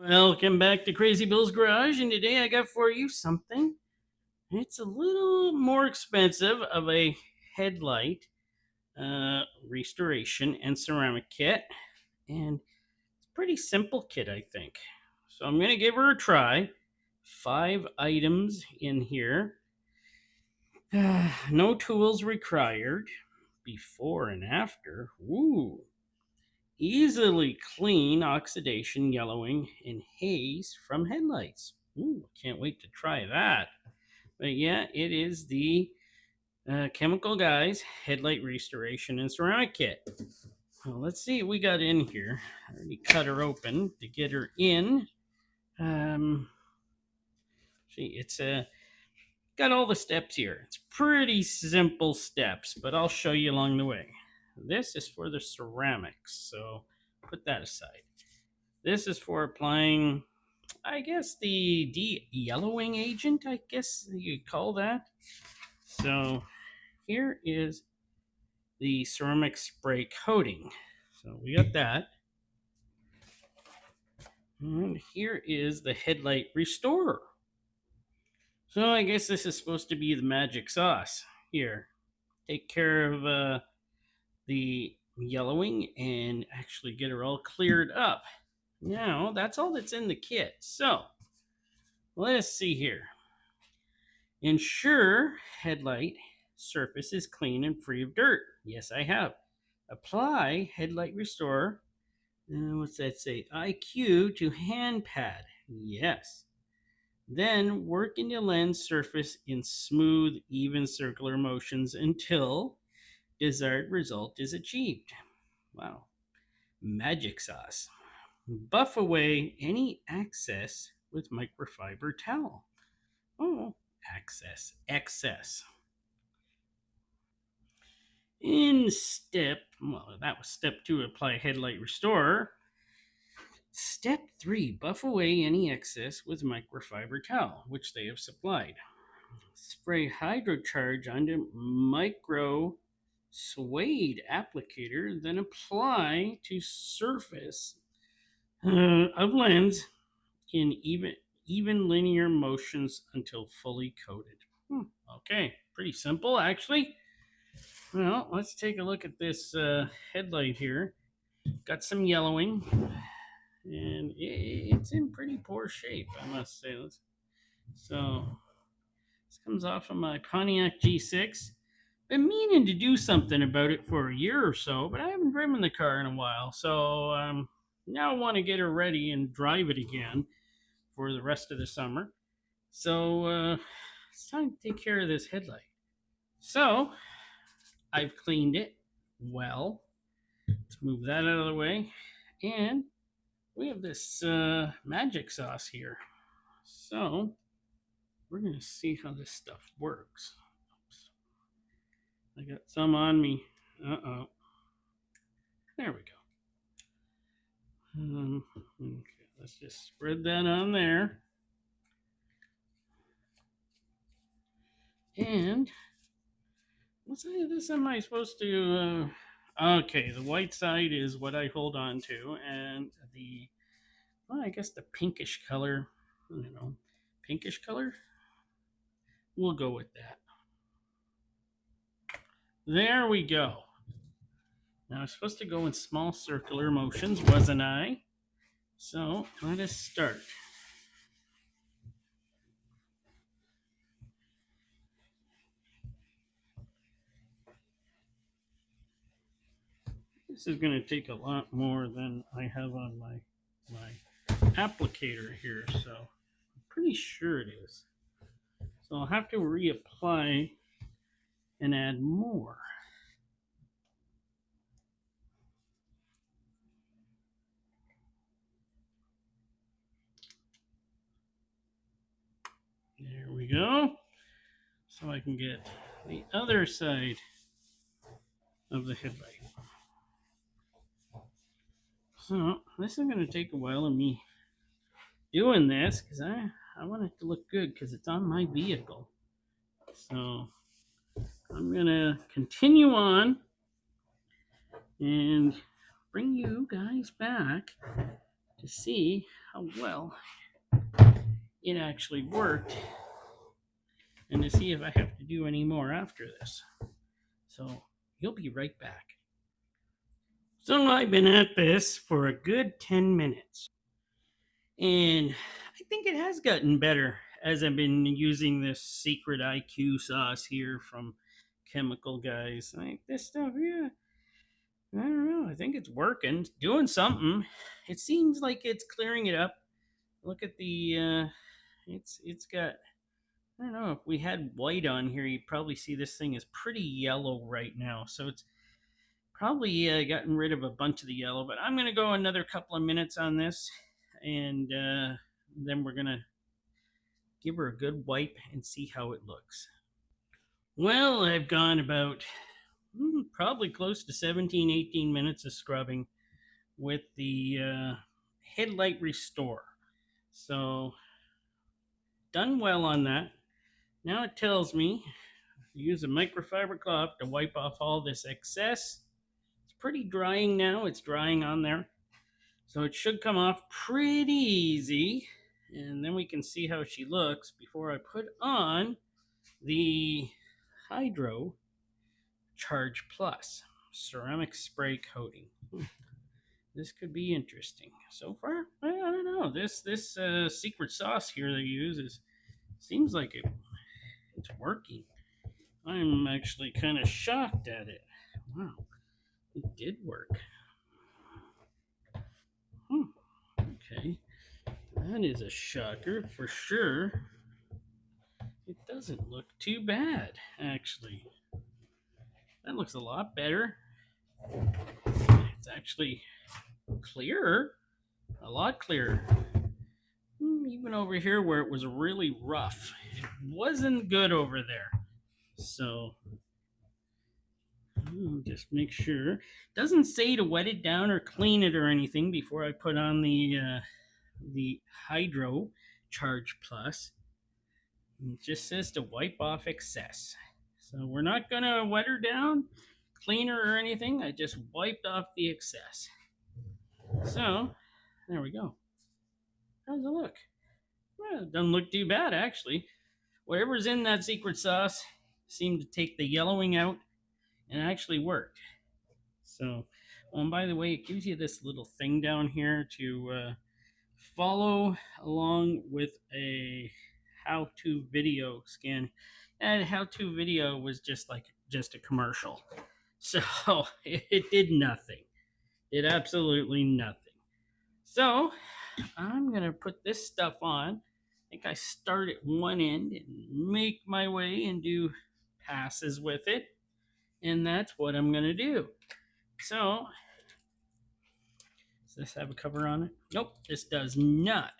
Welcome back to Crazy Bill's Garage, and today I got for you something. It's a little more expensive of a headlight restoration and ceramic kit, and it's a pretty simple kit, I think. So I'm going to give her a try. 5 items in here. No tools required. Before and after. Ooh. Easily clean oxidation, yellowing, and haze from headlights. Ooh, can't wait to try that. But yeah, it is the Chemical Guys Headlight Restoration and Ceramic Kit. Well, let's see what we got in here. I already cut her open to get her in. See, it's got all the steps here. It's pretty simple steps, but I'll show you along the way. This is for the ceramics, so put that aside. This is for applying, I guess, the de-yellowing agent, I guess you could call that. So here is the ceramic spray coating. So we got that. And here is the headlight restorer. So I guess this is supposed to be the magic sauce. Here, take care of the yellowing and actually get her all cleared up. Now, that's all that's in the kit. So, let's see here. Ensure headlight surface is clean and free of dirt. Yes, I have. Apply headlight restore. What's that say? IQ to hand pad. Yes. Then work in the lens surface in smooth, even circular motions until desired result is achieved. Wow. Magic sauce. Buff away any excess with microfiber towel. Oh, excess. That was step 2, apply headlight restorer. Step 3, buff away any excess with microfiber towel, which they have supplied. Spray hydrocharge onto micro suede applicator, then apply to surface of lens in even linear motions until fully coated. Okay, pretty simple actually. Well, let's take a look at this headlight here. Got some yellowing, and it's in pretty poor shape, I must say. So, this comes off of my Pontiac G6. Been meaning to do something about it for a year or so, but I haven't driven the car in a while. So, now I want to get her ready and drive it again for the rest of the summer. So, it's time to take care of this headlight. So, I've cleaned it well. Let's move that out of the way. And we have this magic sauce here. So, we're going to see how this stuff works. Oops. I got some on me. Uh-oh. There we go. Okay, let's just spread that on there. And what side of this am I supposed to... okay, the white side is what I hold on to, and I guess the pinkish color, I don't know, pinkish color? We'll go with that. There we go. Now I'm supposed to go in small circular motions, wasn't I? So let us start. This is going to take a lot more than I have on my applicator here, so I'm pretty sure it is. So I'll have to reapply and add more. There we go. So I can get the other side of the headlight. So this is going to take a while of me doing this because I want it to look good because it's on my vehicle. So I'm going to continue on and bring you guys back to see how well it actually worked and to see if I have to do any more after this. So you'll be right back. So I've been at this for a good 10 minutes. And I think it has gotten better as I've been using this secret IQ sauce here from Chemical Guys. Like this stuff, yeah. I don't know. I think it's working. It's doing something. It seems like it's clearing it up. Look at the it's got, I don't know, if we had white on here, you'd probably see this thing is pretty yellow right now. So it's probably gotten rid of a bunch of the yellow, but I'm going to go another couple of minutes on this, and then we're going to give her a good wipe and see how it looks. Well, I've gone about probably close to 17, 18 minutes of scrubbing with the Headlight Restore. So, done well on that. Now it tells me use a microfiber cloth to wipe off all this excess. It's pretty drying now. It's drying on there. So it should come off pretty easy. And then we can see how she looks before I put on the Hydro Charge Plus ceramic spray coating. This could be interesting. So far, I don't know. This secret sauce here they use seems like it's working. I'm actually kind of shocked at it. Wow, it did work. Okay, that is a shocker for sure. It doesn't look too bad, actually. That looks a lot better. It's actually clearer, a lot clearer. Even over here where it was really rough, it wasn't good over there. So just make sure. It doesn't say to wet it down or clean it or anything before I put on the Hydro Charge Plus. It just says to wipe off excess. So we're not gonna wet her down, clean her or anything. I just wiped off the excess. So there we go. How's it look? Well, it doesn't look too bad actually. Whatever's in that secret sauce seemed to take the yellowing out and actually worked. So, oh, and by the way, it gives you this little thing down here to follow along with a how-to video scan. And how-to video was just a commercial. So it did nothing. It absolutely nothing. So I'm gonna put this stuff on. I think I start at one end and make my way and do passes with it. And that's what I'm gonna do. So, does this have a cover on it? Nope, this does not.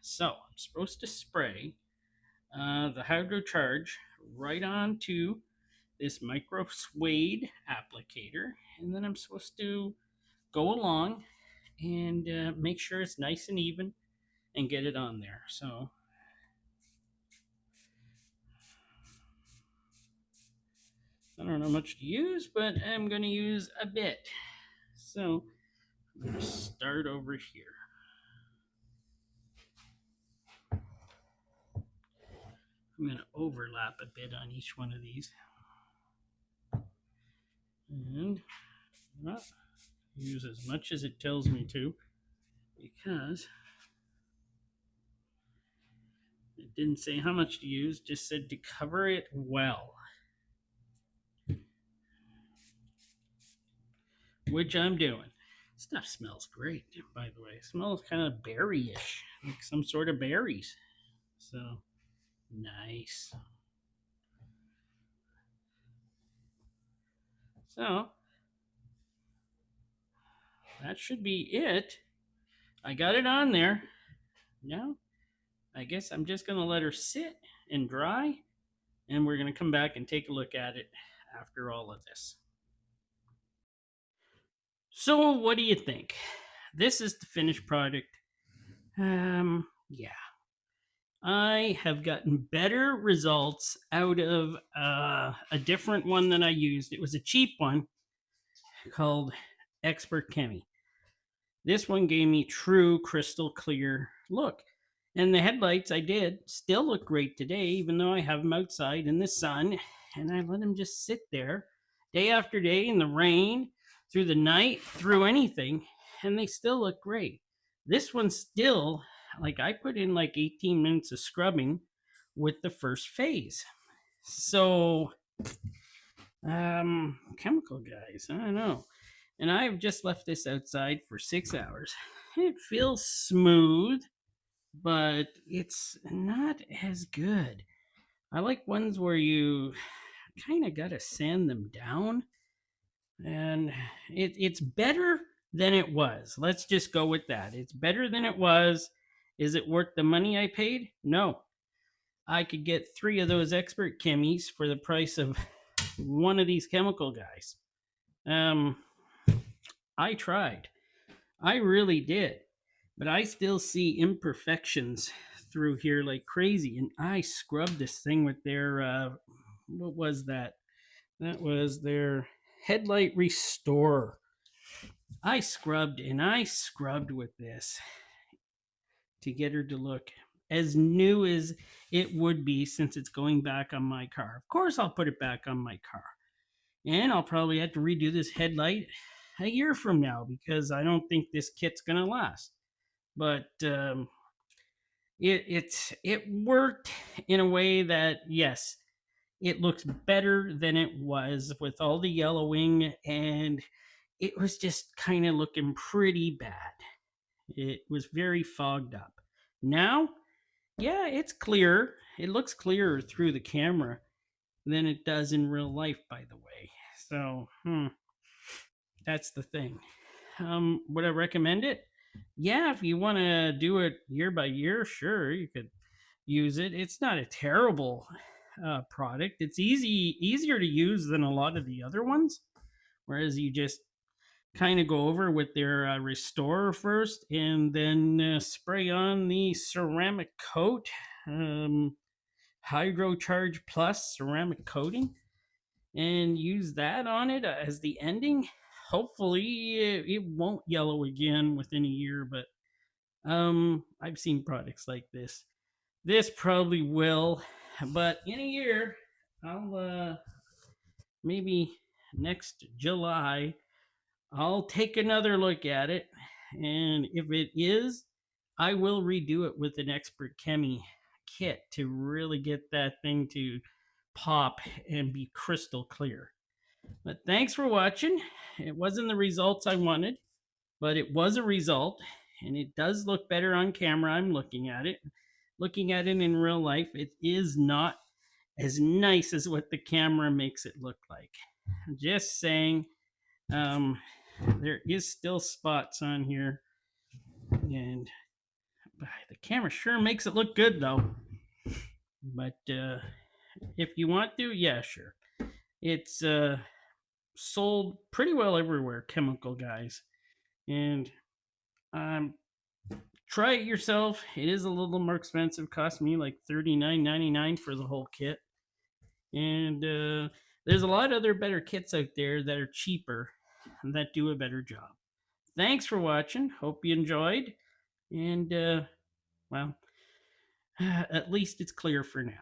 So I'm supposed to spray the Hydro Charge right onto this micro suede applicator, and then I'm supposed to go along and make sure it's nice and even and get it on there. So I don't know much to use, but I'm going to use a bit. So I'm going to start over here. I'm going to overlap a bit on each one of these. And well, use as much as it tells me to, because it didn't say how much to use, just said to cover it well. Which I'm doing. Stuff smells great, by the way. It smells kind of berry-ish, like some sort of berries. So, nice. So, that should be it. I got it on there. Now, I guess I'm just going to let her sit and dry, and we're going to come back and take a look at it after all of this. So, what do you think? This is the finished product. Yeah. I have gotten better results out of a different one than I used. It was a cheap one called Expert Chemi. This one gave me true crystal clear look. And the headlights I did still look great today, even though I have them outside in the sun. And I let them just sit there day after day in the rain, through the night, through anything, and they still look great. This one still, like I put in like 18 minutes of scrubbing with the first phase. So, chemical guys, I don't know. And I've just left this outside for 6 hours. It feels smooth, but it's not as good. I like ones where you kind of got to sand them down, and it's better than it was. Let's just go with that. It's better than it was. Is it worth the money I paid? No. I could get 3 of those expert chemies for the price of one of these chemical guys. I tried. I really did. But I still see imperfections through here like crazy. And I scrubbed this thing with their, what was that? That was their Headlight Restore. I scrubbed and I scrubbed with this to get her to look as new as it would be, since it's going back on my car. Of course, I'll put it back on my car. And I'll probably have to redo this headlight a year from now, because I don't think this kit's going to last. But it worked in a way that, yes, it looks better than it was with all the yellowing, and it was just kind of looking pretty bad. It was very fogged up. Now, yeah, it's clear. It looks clearer through the camera than it does in real life, by the way. So, that's the thing. Would I recommend it? Yeah, if you want to do it year by year, sure, you could use it. It's not a terrible product. It's easier to use than a lot of the other ones. Whereas you just kind of go over with their restorer first, and then spray on the ceramic coat, Hydro Charge Plus ceramic coating, and use that on it as the ending. Hopefully, it won't yellow again within a year, but I've seen products like this. This probably will, but in a year, I'll maybe next July, I'll take another look at it, and if it is, I will redo it with an expert chemi kit to really get that thing to pop and be crystal clear. But thanks for watching. It wasn't the results I wanted, but it was a result, and it does look better on camera. I'm looking at it. Looking at it in real life, it is not as nice as what the camera makes it look like. Just saying, there is still spots on here, and the camera sure makes it look good though. But if you want to, yeah, sure. It's sold pretty well everywhere, chemical guys, and try it yourself. It is a little more expensive. Cost me like $39.99 for the whole kit. And there's a lot of other better kits out there that are cheaper and that do a better job. Thanks for watching. Hope you enjoyed. And, well, at least it's clear for now.